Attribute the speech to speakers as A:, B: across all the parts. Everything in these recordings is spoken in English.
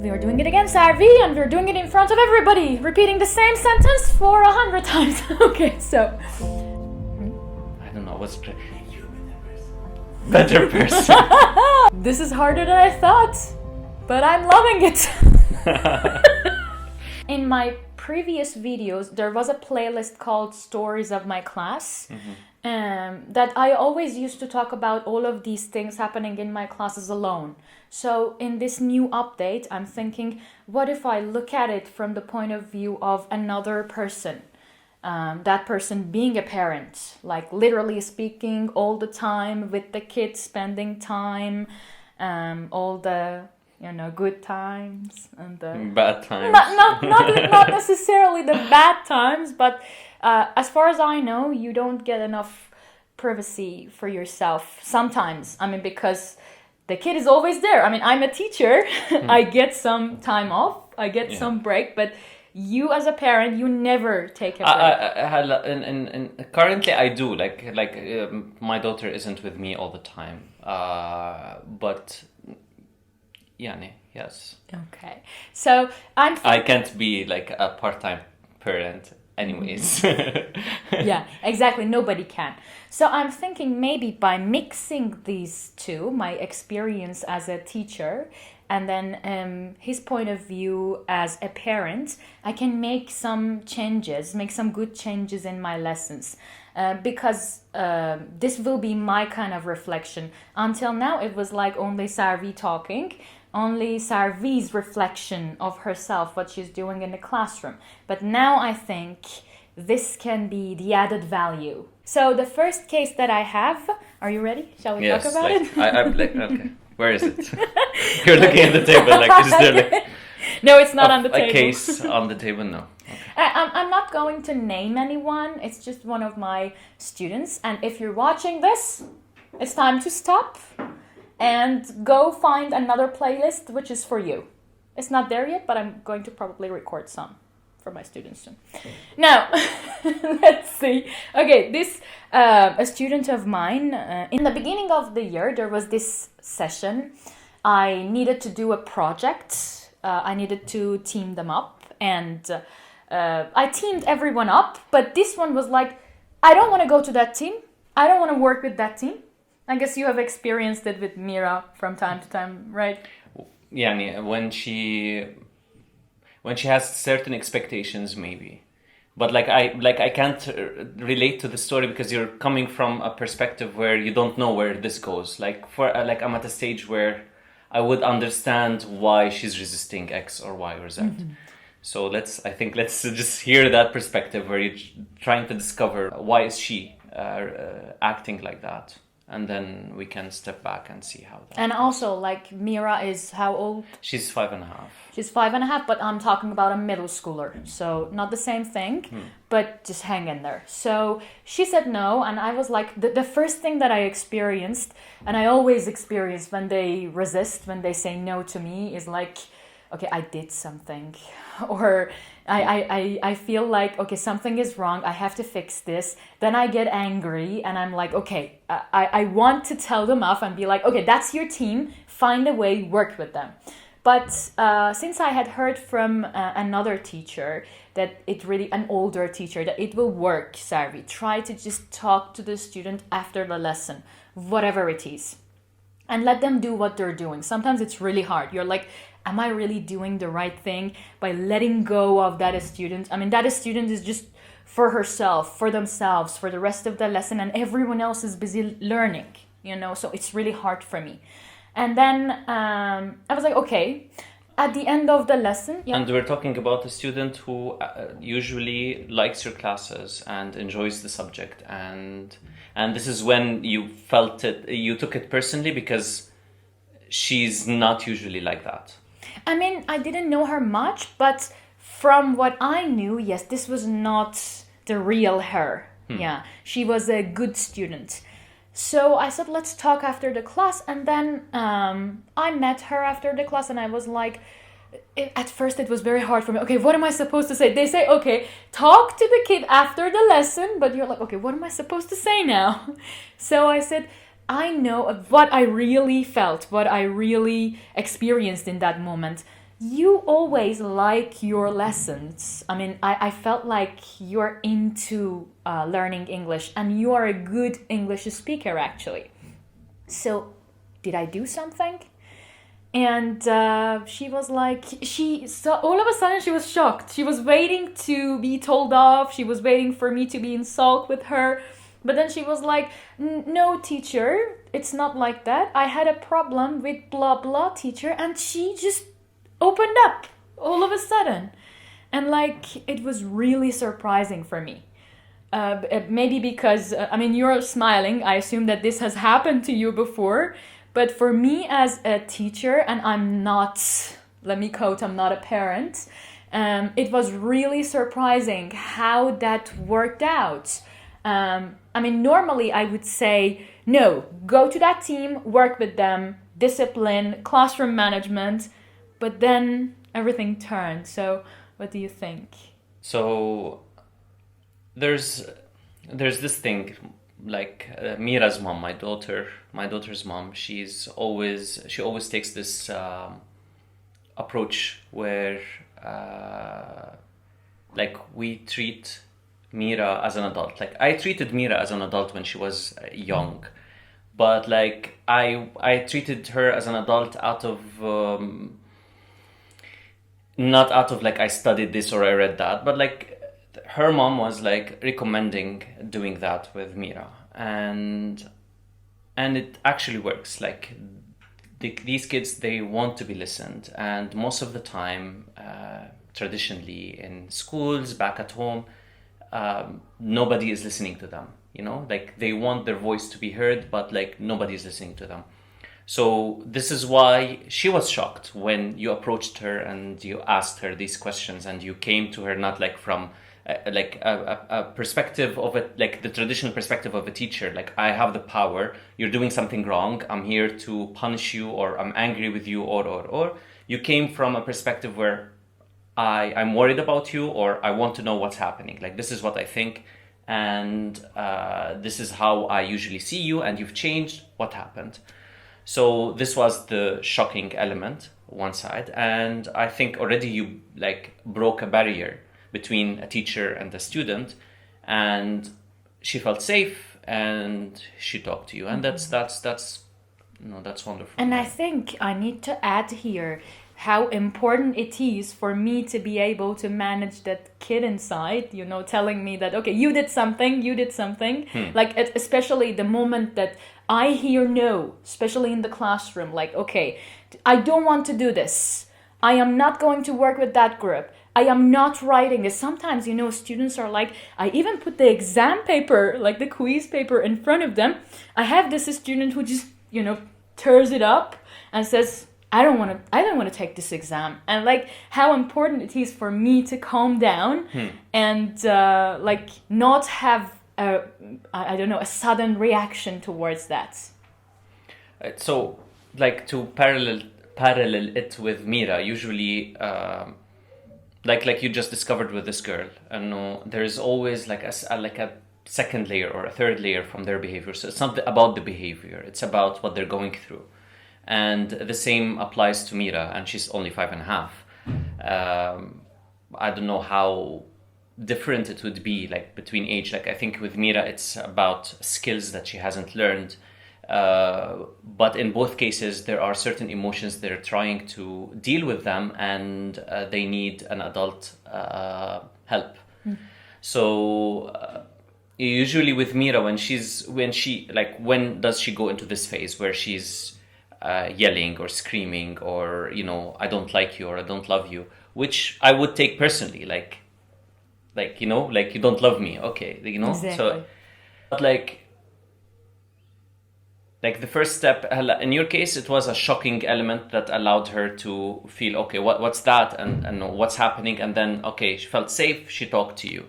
A: We are doing it again, Sarvi, and we're doing it in front of everybody, repeating the same sentence for 100 times. Okay, so...
B: I don't know, what's... Better person.
A: This is harder than I thought, but I'm loving it. In my previous videos, there was a playlist called Stories of My Class. That I always used to talk about all of these things happening in my classes alone. So in this new update, I'm thinking, what if I look at it from the point of view of another person? That person being a parent, like literally speaking all the time with the kids, spending time, all the, good times and the...
B: Bad times.
A: Not necessarily the bad times, but as far as I know, you don't get enough privacy for yourself sometimes. Because the kid is always there. I'm a teacher. I get some time off. I get some break, but you as a parent, you never take a break.
B: And currently I do. My daughter isn't with me all the time. But yes.
A: Okay. So
B: I can't be like a part-time parent anyways.
A: Yeah, exactly. Nobody can. So I'm thinking maybe by mixing these two, my experience as a teacher and then his point of view as a parent, I can make some changes, make some good changes in my lessons. Because this will be my kind of reflection. Until now, it was like only Sarvi talking, only Sarvi's reflection of herself, what she's doing in the classroom. But now I think this can be the added value. So the first case that I have, are you ready? Shall we talk about it?
B: Okay. Where is it? You're looking at the table, is there
A: No, it's not on the table.
B: A case on the table, no. Okay.
A: I'm not going to name anyone. It's just one of my students. And if you're watching this, it's time to stop and go find another playlist, which is for you. It's not there yet, but I'm going to probably record some for my students soon. Now, let's see. Okay, this a student of mine, in the beginning of the year, there was this session. I needed to do a project. I needed to team them up, and I teamed everyone up, but this one was like, I don't want to go to that team. I don't want to work with that team. I guess you have experienced it with Mira from time to time, right?
B: Yeah, when she has certain expectations, maybe. But I can't relate to the story because you're coming from a perspective where you don't know where this goes. I'm at a stage where I would understand why she's resisting X or Y or Z. Mm-hmm. So let's just hear that perspective where you're trying to discover why is she acting like that. And then we can step back and see how that...
A: And also, Mira is how old?
B: She's 5.5.
A: She's 5.5, but I'm talking about a middle schooler. So not the same thing, but just hang in there. So she said no, and I was like, the first thing that I experienced, and I always experience when they resist, when they say no to me, is like, okay, I did something. Or I feel like, okay, something is wrong. I have to fix this. Then I get angry and I'm like, okay, I want to tell them off and be like, okay, that's your team. Find a way, work with them. But since I had heard from another teacher that an older teacher, that it will work, Sarvi. Try to just talk to the student after the lesson, whatever it is. And let them do what they're doing. Sometimes it's really hard. You're like, am I really doing the right thing by letting go of that student? That student is just for herself, for themselves, for the rest of the lesson, and everyone else is busy learning, so it's really hard for me. And then I was like, okay, at the end of the lesson... Yeah.
B: And we're talking about a student who usually likes your classes and enjoys the subject. And this is when you you took it personally because she's not usually like that.
A: I didn't know her much, but from what I knew, yes, this was not the real her. Yeah, she was a good student. So I said, let's talk after the class. And then I met her after the class and I was like, at first it was very hard for me. Okay, what am I supposed to say? They say, okay, talk to the kid after the lesson. But you're like, okay, what am I supposed to say now? So I said, I know what I really felt, what I really experienced in that moment. you always like your lessons. I mean, I felt like you're into learning English and you are a good English speaker, actually. So, did I do something? And she was like, so all of a sudden she was shocked. She was waiting to be told off. She was waiting for me to be in sulk with her. But then she was like, no, teacher, it's not like that. I had a problem with blah, blah, teacher. And she just opened up all of a sudden. And like, it was really surprising for me. Maybe because, I mean, you're smiling. I assume that this has happened to you before. But for me as a teacher, and I'm not, let me quote, I'm not a parent, it was really surprising how that worked out. I mean, normally I would say, no, go to that team, work with them, discipline, classroom management, but then everything turned. So what do you think?
B: So there's this thing, like Mira's mom, my daughter's mom, she always takes this approach where like we treat Mira as an adult. Like I treated Mira as an adult when she was young, but like I treated her as an adult out of not out of like I studied this or I read that, but like her mom was like recommending doing that with Mira, and it actually works. Like these kids, they want to be listened, and most of the time, traditionally in schools, back at home, nobody is listening to them. You know, like they want their voice to be heard, but like nobody is listening to them. So this is why she was shocked when you approached her and you asked her these questions, and you came to her not like from a perspective of it, like the traditional perspective of a teacher, like I have the power, you're doing something wrong, I'm here to punish you, or I'm angry with you, or you came from a perspective where I'm worried about you, or I want to know what's happening, like this is what I think, and this is how I usually see you, and you've changed, what happened? So this was the shocking element, one side, and I think already you like broke a barrier between a teacher and a student, and she felt safe and she talked to you, and that's that's wonderful.
A: And I think I need to add here how important it is for me to be able to manage that kid inside, you know, telling me that, okay, you did something, like especially the moment that I hear no, especially in the classroom, like, okay, I don't want to do this, I am not going to work with that group, I am not writing this. Sometimes, you know, students are like, I even put the exam paper, like the quiz paper in front of them. I have this student who just, you know, tears it up and says, I don't want to take this exam. And like how important it is for me to calm down and like not have a sudden reaction towards that.
B: So like to parallel it with Mira, usually like you just discovered with this girl, and there's always like a second layer or a third layer from their behavior. So it's not about the behavior, it's about what they're going through. And the same applies to Mira, and she's only 5.5. I don't know how different it would be like between age. Like I think with Mira it's about skills that she hasn't learned, but in both cases there are certain emotions they're trying to deal with them, and they need an adult help. So usually with Mira, when does she go into this phase where she's yelling or screaming, or I don't like you, or I don't love you, which I would take personally, like you don't love me, okay,
A: Exactly.
B: So but like the first step in your case, it was a shocking element that allowed her to feel, okay, what's that, and what's happening, and then okay, she felt safe, she talked to you.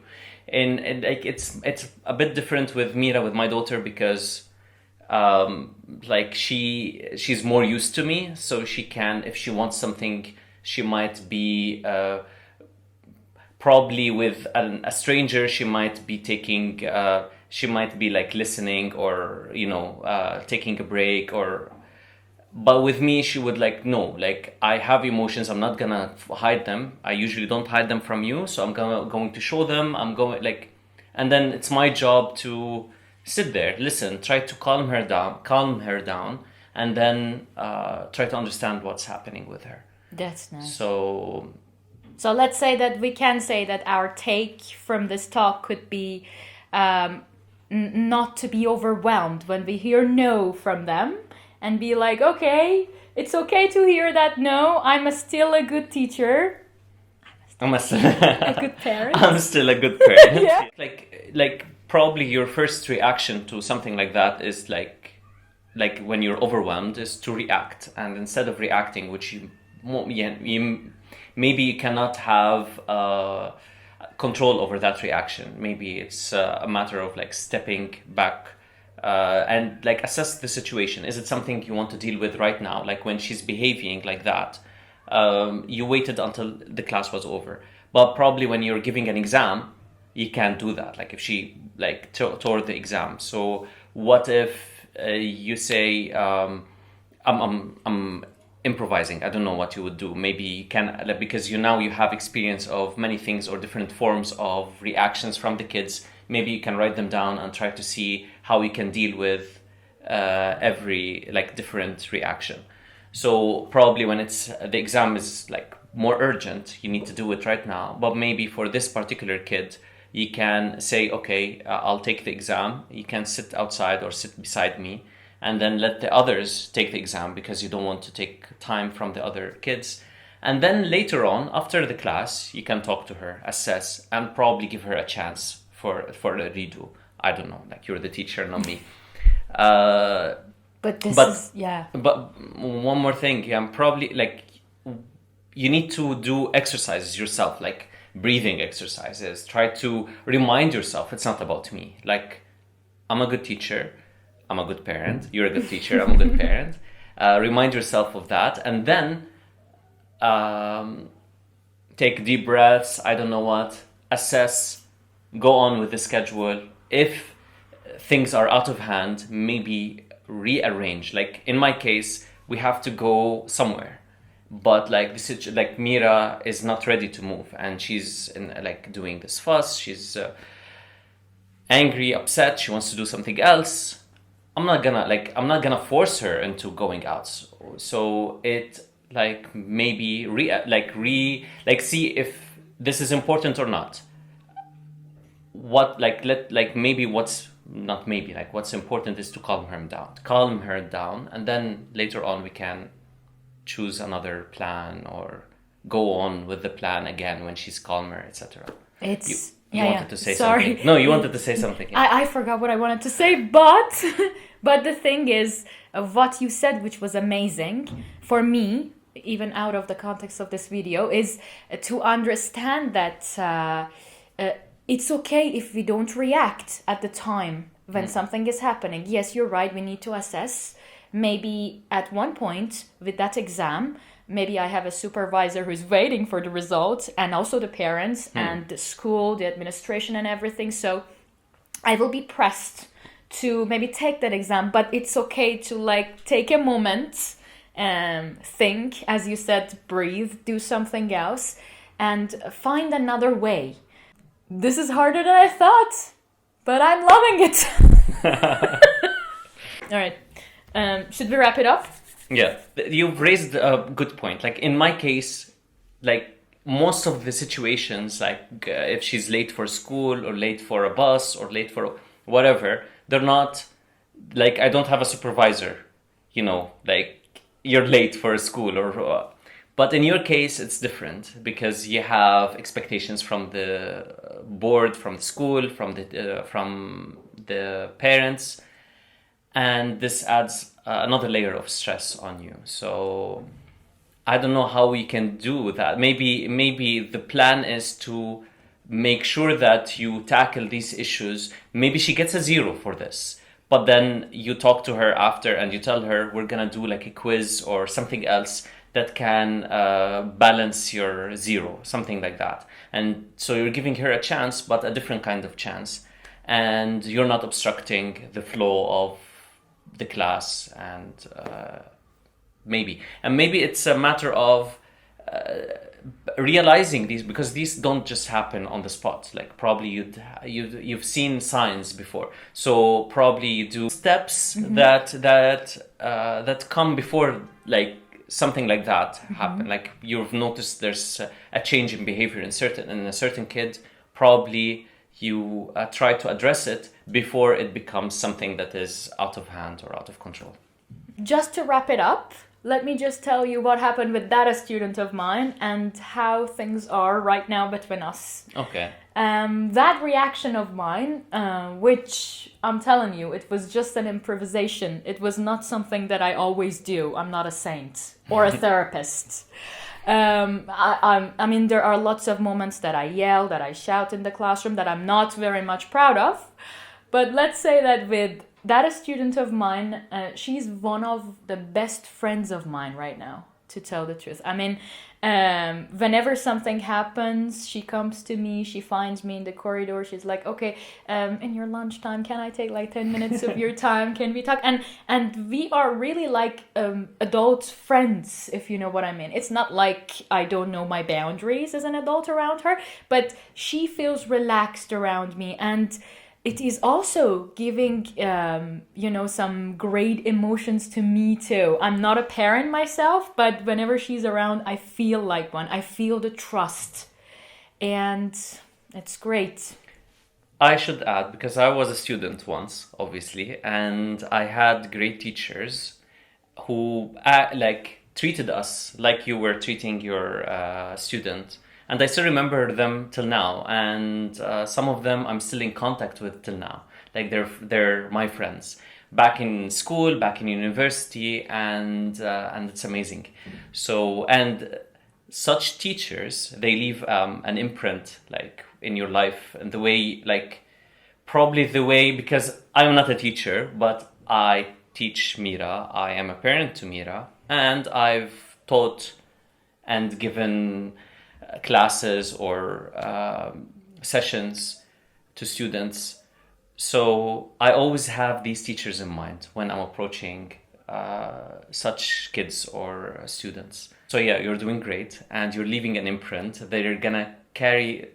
B: And like it's a bit different with Mira, with my daughter, because like she's more used to me, so she can, if she wants something, she might be probably with a stranger, she might be taking she might be like listening, or taking a break, or But with me, she would like, no, like I have emotions. I'm not gonna hide them. I usually don't hide them from you. So I'm going to show them. I'm going like, and then it's my job to sit there, listen, try to calm her down, and then try to understand what's happening with her.
A: That's nice.
B: So
A: let's say that we can say that our take from this talk could be not to be overwhelmed when we hear no from them, and be like, okay, it's okay to hear that no, I'm still a good teacher.
B: I'm
A: a good parent.
B: I'm still a good parent.
A: Yeah.
B: Like probably your first reaction to something like that is like when you're overwhelmed is to react, and instead of reacting, which you maybe you cannot have control over that reaction. Maybe it's a matter of like stepping back and like assess the situation. Is it something you want to deal with right now? Like when she's behaving like that, you waited until the class was over. But probably when you're giving an exam, you can't do that. Like if she like tore the exam. So what if you say, I'm improvising. I don't know what you would do. Maybe you can, like, because you have experience of many things or different forms of reactions from the kids. Maybe you can write them down and try to see how you can deal with every like different reaction. So probably when the exam is like more urgent, you need to do it right now. But maybe for this particular kid, you can say, okay, I'll take the exam. You can sit outside or sit beside me, and then let the others take the exam because you don't want to take time from the other kids. And then later on, after the class, you can talk to her, assess, and probably give her a chance for a redo. I don't know, like you're the teacher, not me.
A: But one
B: more thing, probably like you need to do exercises yourself, like breathing exercises. Try to remind yourself it's not about me. Like, I'm a good teacher, I'm a good parent, you're a good teacher, I'm a good parent. Remind yourself of that, and then take deep breaths, I don't know what, assess, go on with the schedule. If things are out of hand, maybe rearrange. Like in my case, we have to go somewhere, but like like Mira is not ready to move, and she's like doing this fuss. She's angry, upset. She wants to do something else. I'm not gonna force her into going out. So it like maybe see if this is important or not. What maybe what's not maybe like what's important is to calm her down, and then later on we can choose another plan or go on with the plan again when she's calmer, etc. You wanted to say something. No, you wanted to say something. Yeah.
A: I forgot what I wanted to say, but but the thing is, what you said, which was amazing for me, even out of the context of this video, is to understand that it's okay if we don't react at the time when something is happening. Yes, you're right, we need to assess. Maybe at one point with that exam, maybe I have a supervisor who's waiting for the results, and also the parents and the school, the administration and everything. So I will be pressed to maybe take that exam, but it's okay to like take a moment and think, as you said, breathe, do something else, and find another way. This is harder than I thought, but I'm loving it. All right. Should we wrap it up?
B: Yeah, you've raised a good point. Like in my case, like most of the situations, like if she's late for school or late for a bus or late for whatever, they're not like, I don't have a supervisor, like you're late for school or but in your case it's different because you have expectations from the board, from the school, from the parents, and this adds another layer of stress on you. So I don't know how we can do that. Maybe the plan is to make sure that you tackle these issues. Maybe she gets a 0 for this, but then you talk to her after and you tell her we're gonna do like a quiz or something else that can balance your 0, something like that. And so you're giving her a chance, but a different kind of chance, and you're not obstructing the flow of the class, and maybe. And maybe it's a matter of realizing these, because these don't just happen on the spot. Like probably you've seen signs before, so probably you do steps that come before like something like that happen. Like you've noticed there's a change in behavior in a certain kid. Probably you try to address it before it becomes something that is out of hand or out of control.
A: Just to wrap it up, let me just tell you what happened with that student of mine and how things are right now between us.
B: Okay.
A: That reaction of mine, which I'm telling you, it was just an improvisation. It was not something that I always do. I'm not a saint or a therapist. I mean, there are lots of moments that I yell, that I shout in the classroom that I'm not very much proud of. But let's say that with that student of mine, she's one of the best friends of mine right now, to tell the truth. I mean, whenever something happens, she comes to me, she finds me in the corridor, she's like, okay, in your lunchtime, can I take like 10 minutes of your time? Can we talk? And we are really like adult friends, if you know what I mean. It's not like I don't know my boundaries as an adult around her, but she feels relaxed around me, and it is also giving, some great emotions to me too. I'm not a parent myself, but whenever she's around, I feel like one. I feel the trust. And it's great.
B: I should add, because I was a student once, obviously, and I had great teachers who treated us like you were treating your student. And I still remember them till now, and some of them I'm still in contact with till now. Like they're my friends back in school, back in university, and it's amazing. So, and such teachers, they leave an imprint like in your life, and the way, like probably the way, because I'm not a teacher, but I teach Mira. I am a parent to Mira, and I've taught and given classes or sessions to students. So I always have these teachers in mind when I'm approaching such kids or students. So yeah, you're doing great and you're leaving an imprint. They're gonna carry,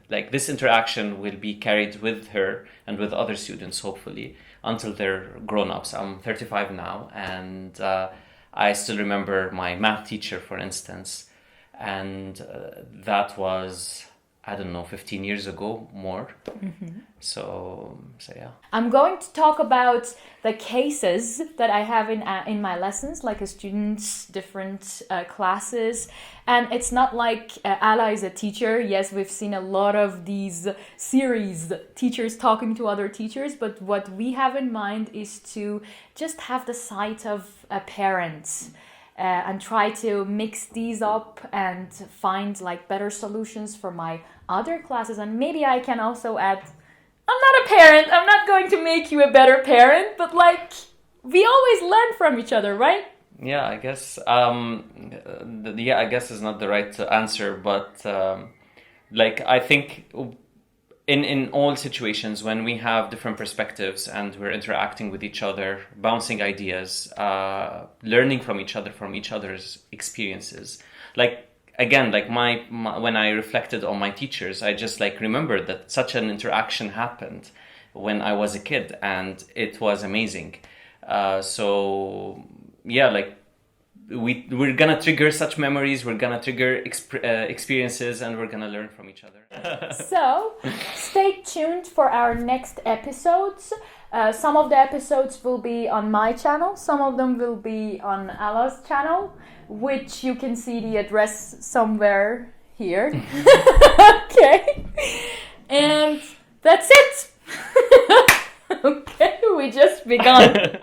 B: like this interaction will be carried with her and with other students, hopefully, until they're grown-ups. I'm 35 now, and I still remember my math teacher, for instance, and that was, I don't know, 15 years ago, more. So yeah.
A: I'm going to talk about the cases that I have in my lessons, like a student's different classes. And it's not like Alaa is a teacher. Yes, we've seen a lot of these series, teachers talking to other teachers. But what we have in mind is to just have the sight of a parent. And try to mix these up and find like better solutions for my other classes. And maybe I can also add, I'm not a parent, I'm not going to make you a better parent, but like we always learn from each other, right?
B: Yeah, I guess. I guess is not the right answer, but like I think in all situations when we have different perspectives and we're interacting with each other, bouncing ideas, learning from each other's experiences. Like again, like my when I reflected on my teachers, I just like remembered that such an interaction happened when I was a kid, and it was amazing. So yeah, like we're gonna trigger such memories, we're gonna trigger experiences, and we're gonna learn from each other.
A: So stay tuned for our next episodes. Some of the episodes will be on my channel, some of them will be on Alaa's channel, which you can see the address somewhere here. Okay, and that's it. Okay, we just begun.